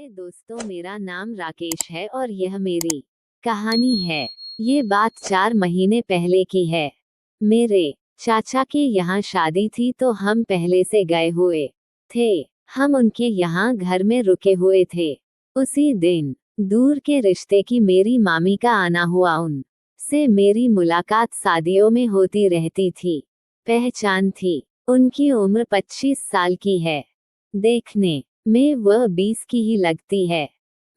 हाय दोस्तों, मेरा नाम राकेश है और यह मेरी कहानी है। ये बात 4 महीने पहले की है। मेरे चाचा के यहाँ शादी थी तो हम पहले से गए हुए थे। हम उनके यहाँ घर में रुके हुए थे। उसी दिन दूर के रिश्ते की मेरी मामी का आना हुआ। उनसे मेरी मुलाकात शादियों में होती रहती थी। पहचान थी। उनकी उम्र 25 साल की है। देखने में वह 20 की ही लगती है।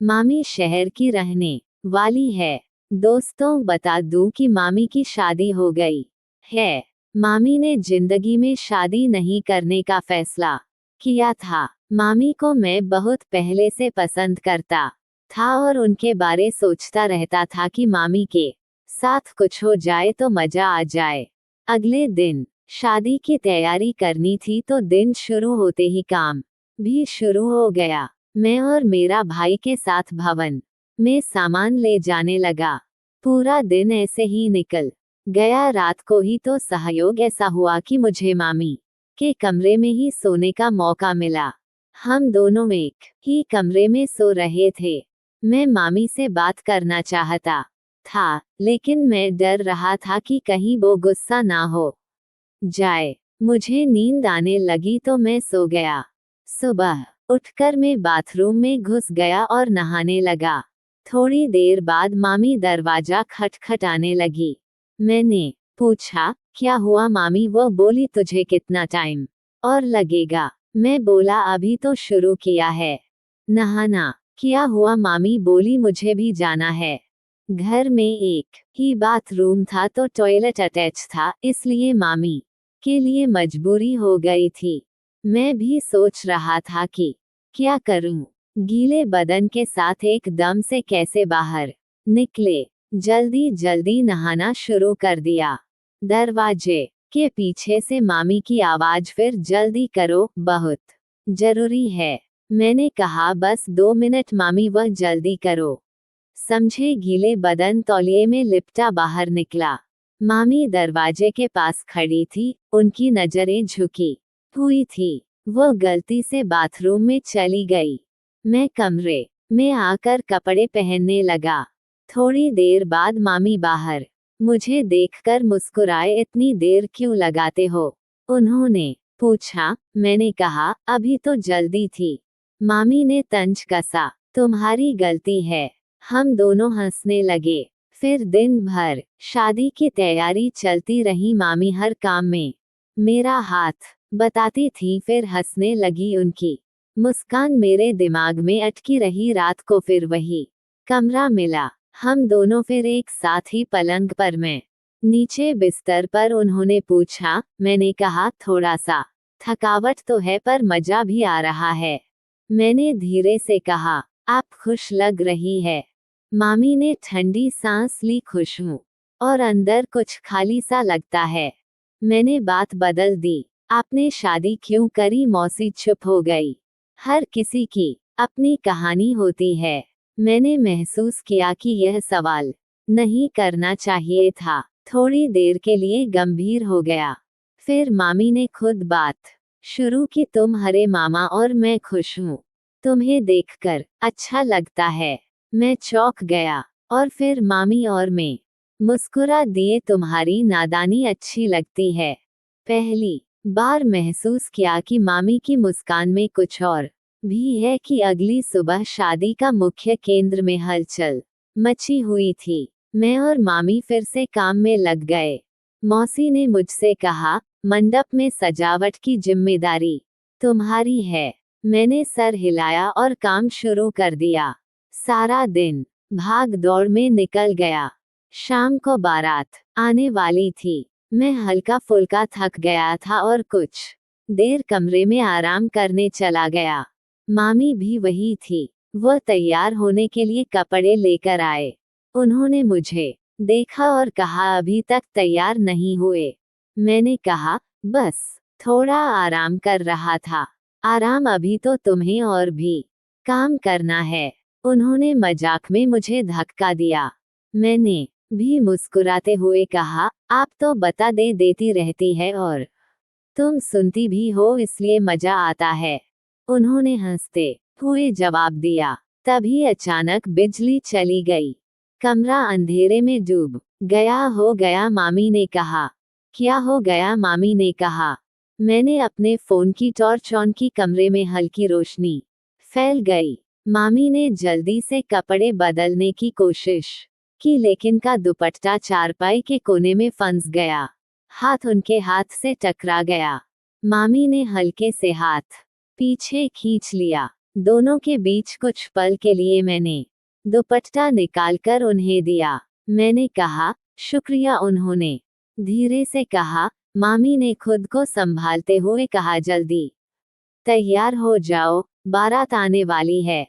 मामी शहर की रहने वाली है। दोस्तों, बता दूं कि मामी की शादी हो गई है। मामी ने जिंदगी में शादी नहीं करने का फैसला किया था। मामी को मैं बहुत पहले से पसंद करता था और उनके बारे सोचता रहता था कि मामी के साथ कुछ हो जाए तो मजा आ जाए। अगले दिन शादी की तैयारी करनी थी तो दिन शुरू होते ही काम भी शुरू हो गया। मैं और मेरा भाई के साथ भवन में सामान ले जाने लगा। पूरा दिन ऐसे ही निकल गया। रात को ही तो सहयोग ऐसा हुआ कि मुझे मामी के कमरे में ही सोने का मौका मिला। हम दोनों एक ही कमरे में सो रहे थे। मैं मामी से बात करना चाहता था, लेकिन मैं डर रहा था कि कहीं वो गुस्सा ना हो जाए। मुझे नींद आने लगी तो मैं सो गया। सुबह उठकर मैं बाथरूम में घुस गया और नहाने लगा। थोड़ी देर बाद मामी दरवाजा खटखटाने लगी। मैंने पूछा, क्या हुआ मामी? वो बोली, तुझे कितना टाइम और लगेगा? मैं बोला, अभी तो शुरू किया है नहाना। क्या हुआ? मामी बोली, मुझे भी जाना है। घर में एक ही बाथरूम था तो टॉयलेट अटैच था, इसलिए मामी के लिए मजबूरी हो गई थी। मैं भी सोच रहा था कि क्या करूं। गीले बदन के साथ एकदम से कैसे बाहर निकले। जल्दी जल्दी नहाना शुरू कर दिया। दरवाजे के पीछे से मामी की आवाज, फिर जल्दी करो, बहुत जरूरी है। मैंने कहा, बस 2 मिनट मामी, वह जल्दी करो। समझे। गीले बदन तौलिए में लिपटा बाहर निकला। मामी दरवाजे के पास खड़ी थी। उनकी नजरें झुकी हुई थी। वो गलती से बाथरूम में चली गई। मैं कमरे में आकर कपड़े पहनने लगा। थोड़ी देर बाद मामी बाहर मुझे देखकर मुस्कुराए, इतनी देर क्यों लगाते हो? उन्होंने पूछा। मैंने कहा, अभी तो जल्दी थी। मामी ने तंज कसा, तुम्हारी गलती है। हम दोनों हंसने लगे। फिर दिन भर शादी की तैयारी चलती रही। मामी हर काम में मेरा हाथ बताती थी, फिर हंसने लगी। उनकी मुस्कान मेरे दिमाग में अटकी रही। रात को फिर वही कमरा मिला। हम दोनों फिर एक साथ ही पलंग पर, मैं नीचे बिस्तर पर। उन्होंने पूछा। मैंने कहा, थोड़ा सा थकावट तो है पर मजा भी आ रहा है। मैंने धीरे से कहा, आप खुश लग रही है। मामी ने ठंडी सांस ली। खुश हूँ, और अंदर कुछ खाली सा लगता है। मैंने बात बदल दी। आपने शादी क्यों करी? मौसी चुप हो गई। हर किसी की अपनी कहानी होती है। मैंने महसूस किया कि यह सवाल नहीं करना चाहिए था। थोड़ी देर के लिए गंभीर हो गया। फिर मामी ने खुद बात शुरू की। तुम हरे मामा और मैं खुश हूँ। तुम्हें देखकर अच्छा लगता है। मैं चौंक गया। और फिर मामी और मैं मुस्कुरा दिए। तुम्हारी नादानी अच्छी लगती है। पहली बार महसूस किया कि मामी की मुस्कान में कुछ और भी है। कि अगली सुबह शादी का मुख्य केंद्र में हलचल मची हुई थी। मैं और मामी फिर से काम में लग गए। मौसी ने मुझसे कहा, मंडप में सजावट की जिम्मेदारी तुम्हारी है। मैंने सर हिलाया और काम शुरू कर दिया। सारा दिन भाग दौड़ में निकल गया। शाम को बारात आने वाली थी। मैं हल्का फुल्का थक गया था और कुछ देर कमरे में आराम करने चला गया। मामी भी वही थी। वह तैयार होने के लिए कपड़े लेकर आए। उन्होंने मुझे देखा और कहा, अभी तक तैयार नहीं हुए? मैंने कहा, बस थोड़ा आराम कर रहा था। आराम? अभी तो तुम्हें और भी काम करना है। उन्होंने मजाक में मुझे धक्का दिया। मैंने भी मुस्कुराते हुए कहा, आप तो बता देती रहती है और तुम सुनती भी हो, इसलिए मजा आता है। उन्होंने हंसते हुए जवाब दिया। तभी अचानक बिजली चली गई। कमरा अंधेरे में डूब गया। हो गया, मामी ने कहा। क्या हो गया, मामी ने कहा। मैंने अपने फोन की टॉर्च ऑन की। कमरे में हल्की रोशनी फैल गई। मामी ने जल्दी से कपड़े बदलने की कोशिश की, लेकिन का दुपट्टा चारपाई के कोने में फंस गया। हाथ उनके हाथ से टकरा गया। मामी ने हल्के से हाथ पीछे खींच लिया। दोनों के बीच कुछ पल के लिए मैंने दुपट्टा निकालकर उन्हें दिया। मैंने कहा, शुक्रिया। उन्होंने धीरे से कहा। मामी ने खुद को संभालते हुए कहा, जल्दी तैयार हो जाओ, बारात आने वाली है।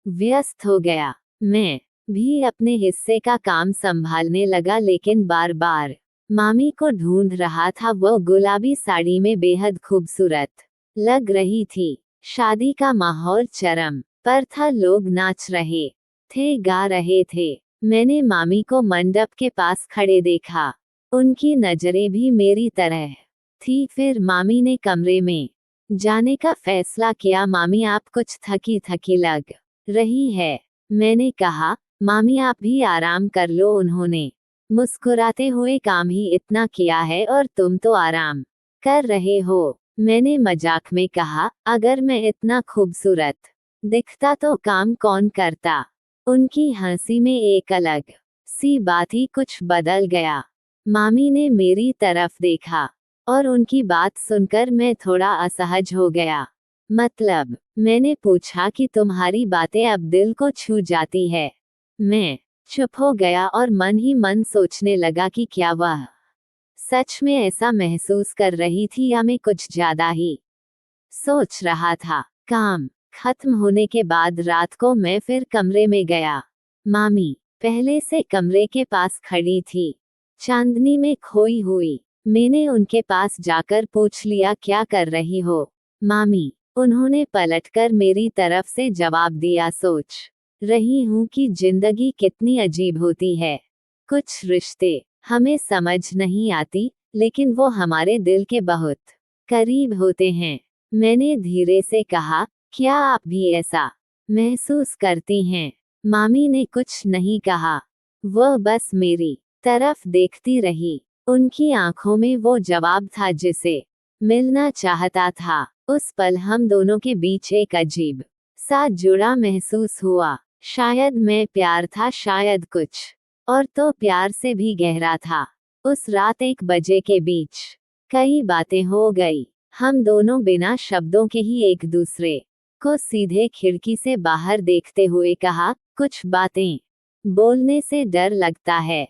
व्यस्त हो गया। मैं भी अपने हिस्से का काम संभालने लगा, लेकिन बार बार मामी को ढूंढ रहा था। वो गुलाबी साड़ी में बेहद खूबसूरत लग रही थी। शादी का माहौल चरम पर था। लोग नाच रहे थे, गा रहे थे। मैंने मामी को मंडप के पास खड़े देखा। उनकी नजरें भी मेरी तरह थी। फिर मामी ने कमरे में जाने का फैसला किया। मामी, आप कुछ थकी थकी लग रही है। मैंने कहा, मामी आप भी आराम कर लो। उन्होंने मुस्कुराते हुए, काम ही इतना किया है और तुम तो आराम कर रहे हो। मैंने मजाक में कहा, अगर मैं इतना खूबसूरत दिखता तो काम कौन करता। उनकी हंसी में एक अलग सी बात ही कुछ बदल गया। मामी ने मेरी तरफ देखा और उनकी बात सुनकर मैं थोड़ा असहज हो गया। मतलब, मैंने पूछा कि तुम्हारी बातें अब दिल को छू जाती है। मैं चुप हो गया और मन ही मन सोचने लगा कि क्या वह सच में ऐसा महसूस कर रही थी या मैं कुछ ज्यादा ही सोच रहा था। काम खत्म होने के बाद रात को मैं फिर कमरे में गया। मामी पहले से कमरे के पास खड़ी थी, चांदनी में खोई हुई। मैंने उनके पास जाकर पूछ लिया, क्या कर रही हो मामी। उन्होंने पलटकर मेरी तरफ से जवाब दिया, सोच रही हूँ कि जिंदगी कितनी अजीब होती है। कुछ रिश्ते हमें समझ नहीं आती, लेकिन वो हमारे दिल के बहुत करीब होते हैं। मैंने धीरे से कहा, क्या आप भी ऐसा महसूस करती हैं। मामी ने कुछ नहीं कहा। वह बस मेरी तरफ देखती रही। उनकी आंखों में वो जवाब था जिसे मिलना चाहता था। उस पल हम दोनों के बीच एक अजीब सा जुड़ा महसूस हुआ। शायद मैं प्यार था, शायद कुछ और तो प्यार से भी गहरा था। उस रात 1 बजे के बीच कई बातें हो गई। हम दोनों बिना शब्दों के ही एक दूसरे को सीधे खिड़की से बाहर देखते हुए कहा, कुछ बातें बोलने से डर लगता है।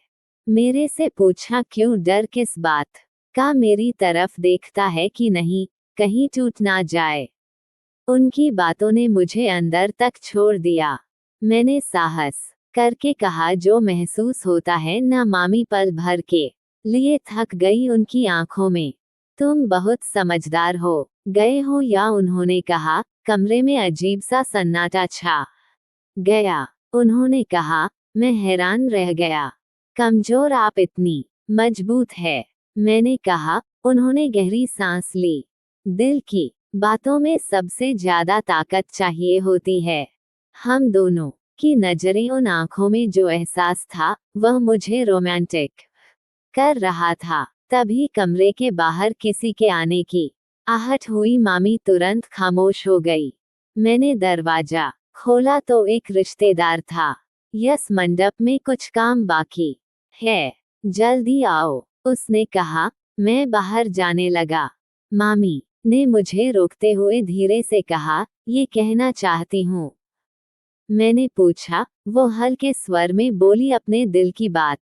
मेरे से पूछा, क्यों, डर किस बात का। मेरी तरफ देखता है कि नहीं, कहीं टूट ना जाए। उनकी बातों ने मुझे अंदर तक छोड़ दिया। मैंने साहस करके कहा, जो महसूस होता है ना मामी, पल भर के लिए थक गई उनकी आंखों में। तुम बहुत समझदार हो गए हो या। उन्होंने कहा। कमरे में अजीब सा सन्नाटा छा गया। उन्होंने कहा, मैं हैरान रह गया। कमजोर आप इतनी मजबूत है। मैंने कहा। उन्होंने गहरी सांस ली। दिल की बातों में सबसे ज्यादा ताकत चाहिए होती है। हम दोनों की नजरें, उन आंखों में जो एहसास था वह मुझे रोमांटिक कर रहा था। तभी कमरे के बाहर किसी के आने की आहट हुई। मामी तुरंत खामोश हो गई। मैंने दरवाजा खोला तो एक रिश्तेदार था। यस, मंडप में कुछ काम बाकी है, जल्दी आओ, उसने कहा। मैं बाहर जाने लगा। मामी ने मुझे रोकते हुए धीरे से कहा, ये कहना चाहती हूँ। मैंने पूछा। वो हल्के स्वर में बोली, अपने दिल की बात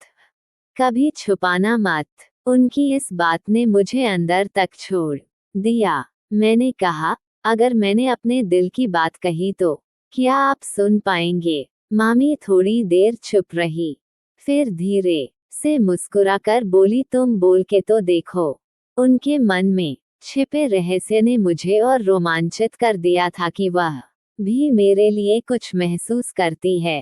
कभी छुपाना मत। उनकी इस बात ने मुझे अंदर तक छोड़ दिया। मैंने कहा, अगर मैंने अपने दिल की बात कही तो क्या आप सुन पाएंगे। मामी थोड़ी देर चुप रही, फिर धीरे से मुस्कुराकर बोली, तुम बोल के तो देखो। उनके मन में छिपे रहस्य ने मुझे और रोमांचित कर दिया था कि वह भी मेरे लिए कुछ महसूस करती है।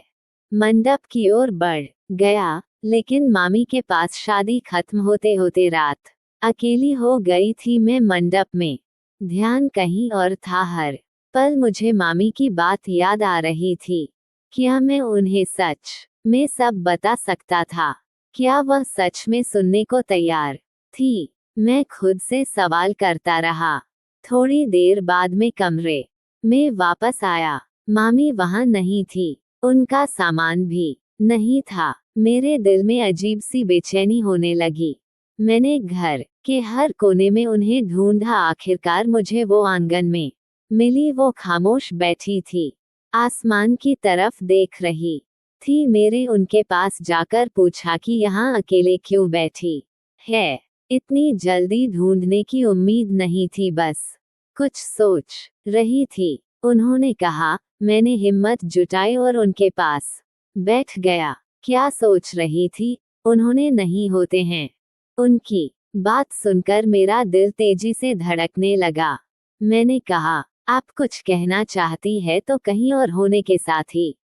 मंडप की ओर बढ़ गया, लेकिन मामी के पास शादी खत्म होते होते रात अकेली हो गई थी। मैं मंडप में, ध्यान कहीं और था। हर पल मुझे मामी की बात याद आ रही थी। क्या मैं उन्हें सच में सब बता सकता था? क्या वह सच में सुनने को तैयार थी? मैं खुद से सवाल करता रहा। थोड़ी देर बाद में कमरे में वापस आया। मामी वहां नहीं थी। उनका सामान भी नहीं था। मेरे दिल में अजीब सी बेचैनी होने लगी। मैंने घर के हर कोने में उन्हें ढूंढा। आखिरकार मुझे वो आंगन में मिली। वो खामोश बैठी थी, आसमान की तरफ देख रही थी। मेरे उनके पास जाकर पूछा कि यहाँ अकेले क्यों बैठी है? इतनी जल्दी ढूंढने की उम्मीद नहीं थी, बस कुछ सोच रही थी। उन्होंने कहा। मैंने हिम्मत जुटाई और उनके पास बैठ गया। क्या सोच रही थी? उन्होंने नहीं होते हैं। उनकी बात सुनकर मेरा दिल तेजी से धड़कने लगा। मैंने कहा, आप कुछ कहना चाहती है तो कहीं और होने के साथ ही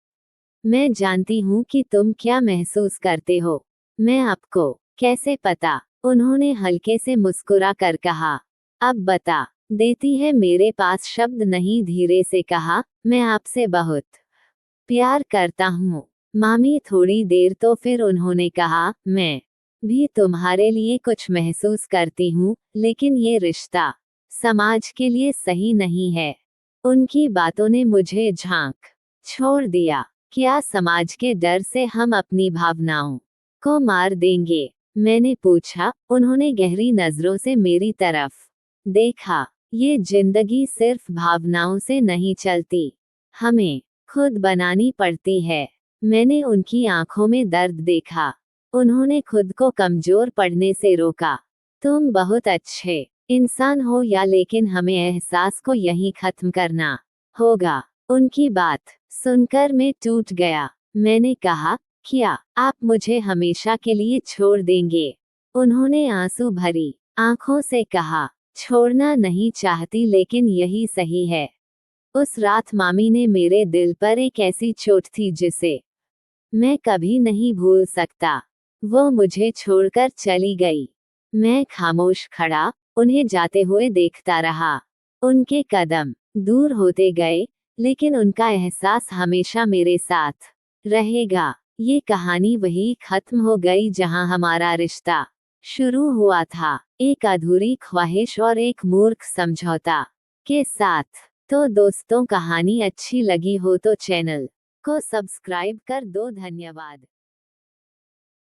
मैं जानती हूँ कि तुम क्या महसूस करते हो। मैं आपको कैसे पता? उन्होंने हल्के से मुस्कुरा कर कहा। अब बता देती है, मेरे पास शब्द नहीं। धीरे से कहा, मैं आपसे बहुत प्यार करता हूँ। मामी थोड़ी देर तो फिर उन्होंने कहा, मैं भी तुम्हारे लिए कुछ महसूस करती हूँ, लेकिन ये रिश्ता समाज के लिए सही नहीं है। उनकी बातों ने मुझे झांक छोड़ दिया। क्या समाज के डर से हम अपनी भावनाओं को मार देंगे? मैंने पूछा। उन्होंने गहरी नजरों से मेरी तरफ देखा। ये जिंदगी सिर्फ भावनाओं से नहीं चलती, हमें खुद बनानी पड़ती है। मैंने उनकी आंखों में दर्द देखा। उन्होंने खुद को कमजोर पड़ने से रोका। तुम बहुत अच्छे इंसान हो या, लेकिन हमें एहसास को यहीं खत्म करना होगा। उनकी बात सुनकर मैं टूट गया। मैंने कहा, क्या आप मुझे हमेशा के लिए छोड़ देंगे? उन्होंने आंसू भरी आंखों से कहा, छोड़ना नहीं चाहती, लेकिन यही सही है। उस रात मामी ने मेरे दिल पर एक ऐसी चोट थी जिसे मैं कभी नहीं भूल सकता। वो मुझे छोड़कर चली गई। मैं खामोश खड़ा उन्हें जाते हुए देखता रहा। उनके कदम दूर होते गए, लेकिन उनका एहसास हमेशा मेरे साथ रहेगा। ये कहानी वही खत्म हो गई जहां हमारा रिश्ता शुरू हुआ था, एक अधूरी ख्वाहिश और एक मूर्ख समझौता के साथ। तो दोस्तों, कहानी अच्छी लगी हो तो चैनल को सब्सक्राइब कर दो। धन्यवाद।